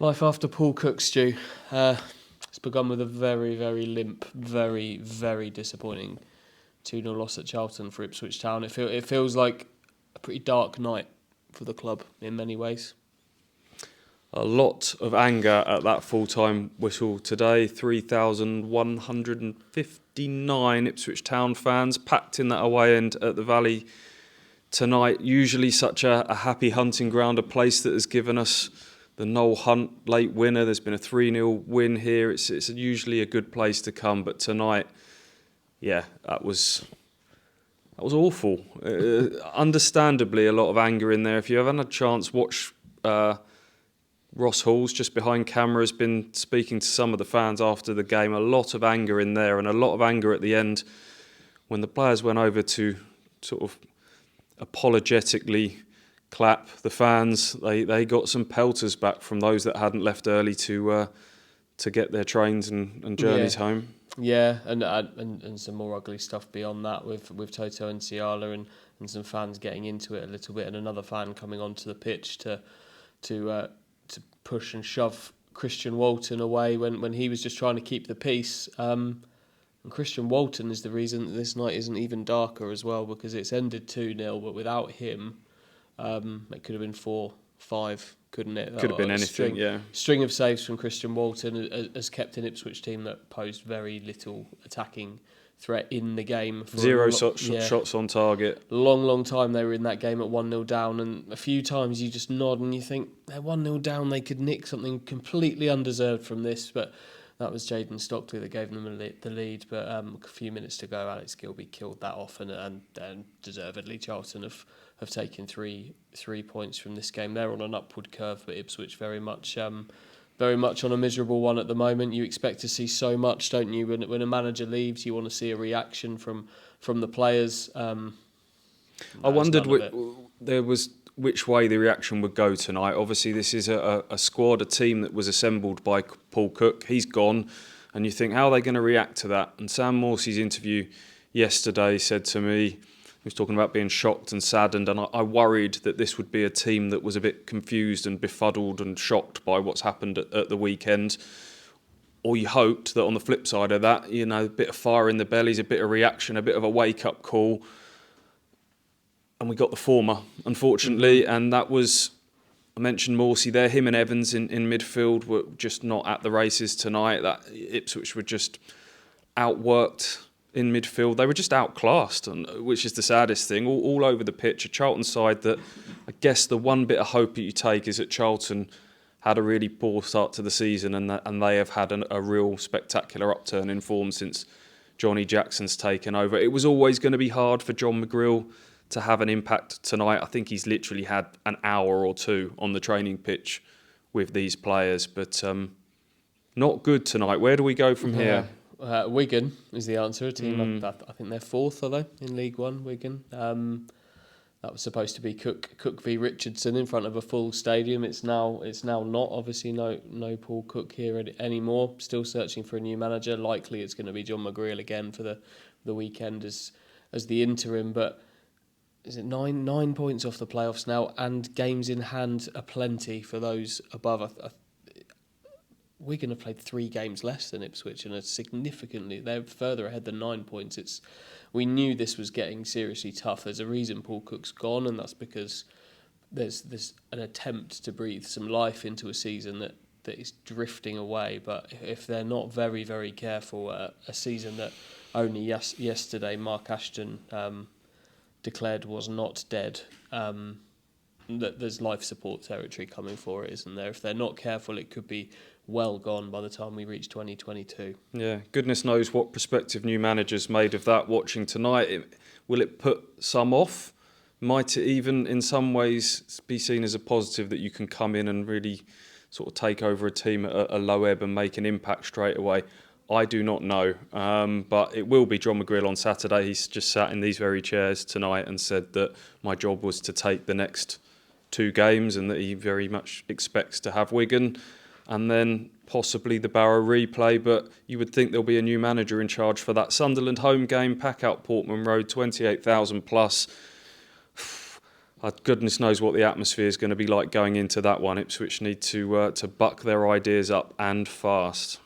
Life after Paul Cook, Stu. It's begun with a very, very limp, very, very disappointing 2-0 loss at Charlton for Ipswich Town. It feels like a pretty dark night for the club in many ways. A lot of anger at that full-time whistle today. 3,159 Ipswich Town fans packed in that away end at the Valley tonight. Usually such a happy hunting ground, a place that has given us the Noel Hunt late winner. There's been a 3-0 win here. It's usually a good place to come, but tonight, yeah, that was awful. Understandably, a lot of anger in there. If you haven't had a chance, watch Ross Hall's just behind camera has been speaking to some of the fans after the game. A lot of anger in there, and a lot of anger at the end when the players went over to sort of apologetically clap the fans. They got some pelters back from those that hadn't left early to get their trains and journeys home. Yeah, and some more ugly stuff beyond that with Toto and Ciala and some fans getting into it a little bit, and another fan coming onto the pitch to push and shove Christian Walton away when he was just trying to keep the peace. And Christian Walton is the reason that this night isn't even darker as well, because it's ended 2-0, but without him, it could have been 4-5, couldn't it? Could have been anything, yeah. String of saves from Christian Walton has kept an Ipswich team that posed very little attacking threat in the game. Zero shots on target. Long time they were in that game at 1-0 down, and a few times you just nod and you think they're 1-0 down, they could nick something completely undeserved from this, but that was Jayden Stockley that gave them the lead. But a few minutes to go, Alex Gilbey killed that off, and deservedly Charlton have taken three points from this game. They're on an upward curve, but Ipswich very much on a miserable one at the moment. You expect to see so much, don't you? When a manager leaves, you want to see a reaction from the players. I wondered which way the reaction would go tonight. Obviously, this is a squad, a team that was assembled by Paul Cook. He's gone, and you think, how are they going to react to that? And Sam Morsey's interview yesterday said to me, he was talking about being shocked and saddened, and I worried that this would be a team that was a bit confused and befuddled and shocked by what's happened at the weekend. Or you hoped that on the flip side of that, a bit of fire in the bellies, a bit of reaction, a bit of a wake-up call. And we got the former, unfortunately, and that was, I mentioned Morsey there, him and Evans in midfield were just not at the races tonight. That Ipswich were just outworked in midfield. They were just outclassed, which is the saddest thing, all over the pitch. A Charlton side that, I guess the one bit of hope that you take is that Charlton had a really poor start to the season, and they have had a real spectacular upturn in form since Johnny Jackson's taken over. It was always going to be hard for John McGrill to have an impact tonight. I think he's literally had an hour or two on the training pitch with these players, but not good tonight. Where do we go from here? Wigan is the answer. A team, I think they're fourth, are they, in League One, Wigan? That was supposed to be Cook v Richardson in front of a full stadium. It's now not. Obviously, no Paul Cook here anymore. Still searching for a new manager. Likely it's going to be John McGrill again for the weekend as the interim. But is it nine points off the playoffs now, and games in hand aplenty for those above? Wigan have played 3 games less than Ipswich and they're further ahead than 9 points. We knew this was getting seriously tough. There's a reason Paul Cook's gone, and that's because there's an attempt to breathe some life into a season that is drifting away. But if they're not very, very careful, a season that only yesterday Mark Ashton declared was not dead, that there's life support territory coming for it, isn't there? If they're not careful, it could be well gone by the time we reach 2022. Yeah, goodness knows what prospective new managers made of that watching tonight. Will it put some off? Might it even in some ways be seen as a positive that you can come in and really sort of take over a team at a low ebb and make an impact straight away? I do not know, but it will be John McGrill on Saturday. He's just sat in these very chairs tonight and said that my job was to take the next 2 games and that he very much expects to have Wigan and then possibly the Barrow replay, but you would think there'll be a new manager in charge for that Sunderland home game. Pack out Portman Road, 28,000 plus. Goodness knows what the atmosphere is going to be like going into that one. Ipswich need to buck their ideas up and fast.